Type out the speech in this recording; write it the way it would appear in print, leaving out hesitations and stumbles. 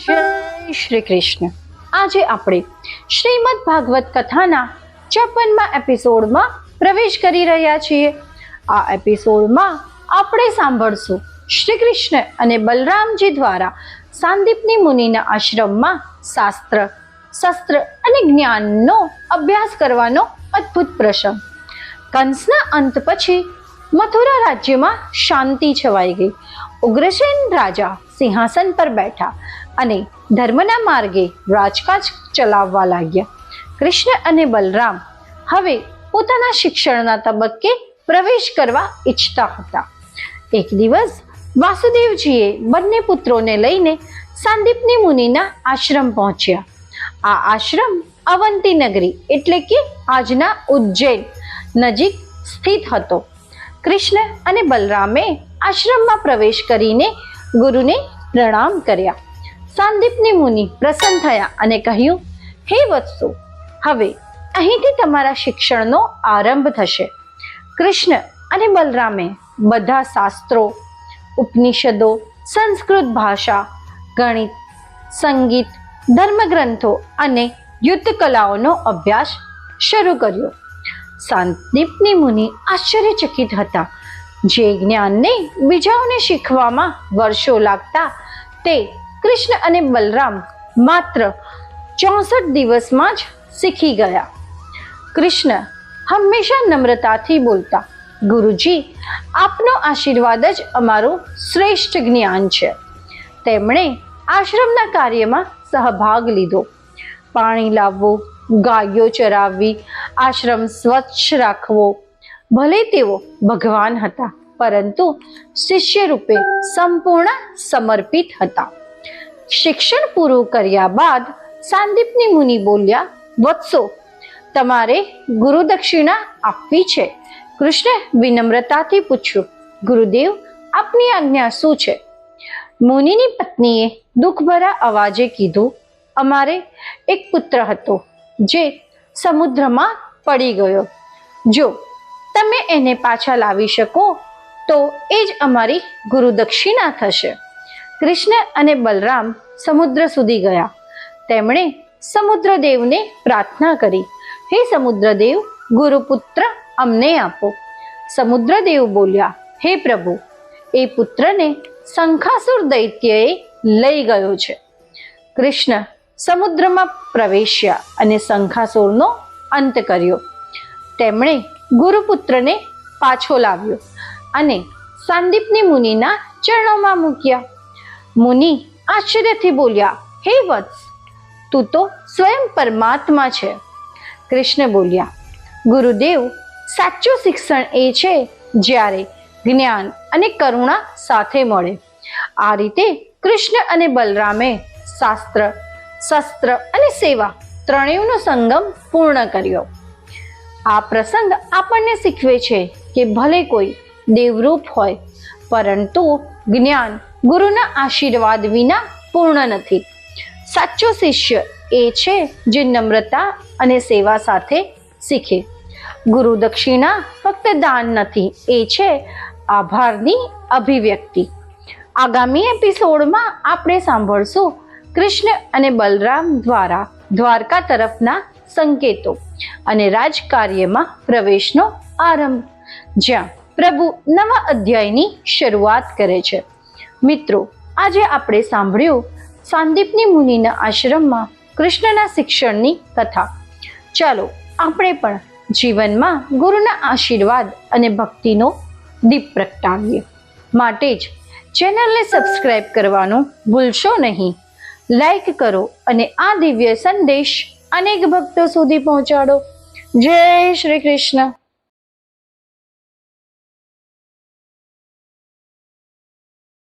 જય શ્રી કૃષ્ણ. આજે આપણે શ્રીમદ ભાગવત કથાના 54મા એપિસોડમાં પ્રવેશ કરી રહ્યા છીએ. આ એપિસોડમાં આપણે સાંભળશું શ્રી કૃષ્ણ અને બલરામજી દ્વારા સાંદીપની મુનિના આશ્રમમાં શાસ્ત્ર, શસ્ત્ર અને જ્ઞાનનો અભ્યાસ કરવાનો અદ્ભુત પ્રસંગ. કંસના અંત પછી મથુરા રાજ્યમાં શાંતિ છવાઈ ગઈ. ઉગ્રસેન રાજા સિંહાસન પર બેઠા અને ધર્મના માર્ગે રાજકાજ ચલાવવા લાગ્યા. કૃષ્ણ અને બલરામ હવે પોતાના શિક્ષણના તબક્કે પ્રવેશ કરવા ઈચ્છતા હતા. એક દિવસ વાસુદેવજીએ બંને પુત્રોને લઈને સાંદીપની મુનિના આશ્રમ પહોંચ્યા. આ આશ્રમ અવંતી નગરી એટલે કે આજના ઉજ્જૈન નજીક સ્થિત હતો. કૃષ્ણ અને બલરામે આશ્રમમાં પ્રવેશ કરીને ગુરુને પ્રણામ કર્યા. સાંદીપની મુનિ પ્રસન્ન થયા અને કહ્યું, હે વત્સો, હવે અહીંથી તમારા શિક્ષણનો આરંભ થશે. કૃષ્ણ અને બલરામે બધા શાસ્ત્રો, ઉપનિષદો, સંસ્કૃત ભાષા, ગણિત, સંગીત, ધર્મગ્રંથો અને યુદ્ધ કલાઓનો અભ્યાસ શરૂ કર્યો. સાંદીપની મુનિ આશ્ચર્યચકિત હતા. જે જ્ઞાનને બીજાઓને શીખવામાં વર્ષો લાગતા તે કૃષ્ણ અને બલરામ માત્ર 64 દિવસમાં જ શીખી ગયા. કૃષ્ણ હંમેશા નમ્રતાથી બોલતા, ગુરુજી, આપનો આશીર્વાદ જ અમારું શ્રેષ્ઠ જ્ઞાન છે. તેમણે આશ્રમના કાર્યમાં સહભાગ લીધો. પાણી લાવવું, ગાયો ચરાવવી, આશ્રમ સ્વચ્છ રાખવો. ભલે તેઓ ભગવાન હતા, પરંતુ શિષ્ય રૂપે સંપૂર્ણ સમર્પિત હતા. શિક્ષણ પૂરું કર્યા બાદ સાંદીપની મુનિ બોલ્યા, વત્સો, તમારે ગુરુ દક્ષિણા આપવી છે. કૃષ્ણે વિનમ્રતાથી પૂછ્યું, ગુરુદેવ, આપની આજ્ઞા શું છે? મુનિની પત્નીએ દુઃખભરા અવાજે કીધું, અમારે એક પુત્ર હતો જે સમુદ્રમાં પડી ગયો. જો તમે એને પાછા લાવી શકો તો એ જ અમારી ગુરુ દક્ષિણા થશે. કૃષ્ણ અને બલરામ સમુદ્ર સુધી ગયા. તેમણે સમુદ્રદેવને પ્રાર્થના કરી, હે સમુદ્રદેવ, ગુરુપુત્ર અમને આપો. સમુદ્રદેવ બોલ્યા, હે પ્રભુ, એ પુત્રને શંખાસુર દૈત્યએ લઈ ગયો છે. કૃષ્ણ સમુદ્રમાં પ્રવેશ્યા અને શંખાસુરનો અંત કર્યો. તેમણે ગુરુપુત્રને પાછો લાવ્યો અને સાંદીપની મુનિના ચરણોમાં મૂક્યા. મુનિ આશ્ચર્યથી બોલ્યા, હે વત્સ, તું તો સ્વયં પરમાત્મા છે. કૃષ્ણ બોલ્યા, ગુરુદેવ, સાચું શિક્ષણ એ છે જ્યારે જ્ઞાન અને કરુણા સાથે મળે. આ રીતે કૃષ્ણ અને બલરામે શાસ્ત્ર, શસ્ત્ર અને સેવા ત્રણેયનો સંગમ પૂર્ણ કર્યો. આ પ્રસંગ આપણને શીખવે છે કે ભલે કોઈ દેવરૂપ હોય, પરંતુ જ્ઞાન ગુરુના આશીર્વાદ વિના પૂર્ણ નથી. સાચો શિષ્ય એ છે જે નમ્રતા અને સેવા સાથે શીખે. ગુરુ દક્ષિણા ફક્ત દાન નથી, એ છે આભારની અભિવ્યક્તિ. આગામી એપિસોડમાં આપણે સાંભળશું કૃષ્ણ અને બલરામ દ્વારા દ્વારકા તરફના સંકેતો અને રાજકાર્યમાં પ્રવેશનો આરંભ, જ્યાં પ્રભુ નવા અધ્યાયની શરૂઆત કરે છે. મિત્રો, આજે આપણે સાંભળ્યું સાંદીપની મુનિના આશ્રમમાં કૃષ્ણના શિક્ષણની કથા. ચાલો આપણે પણ જીવનમાં ગુરુના આશીર્વાદ અને ભક્તિનો દીપ પ્રગટાવીએ. માટે જ ચેનલને સબસ્ક્રાઇબ કરવાનું ભૂલશો નહીં. લાઈક કરો અને આ દિવ્ય સંદેશ અનેક ભક્તો સુધી પહોંચાડો. જય શ્રી કૃષ્ણ.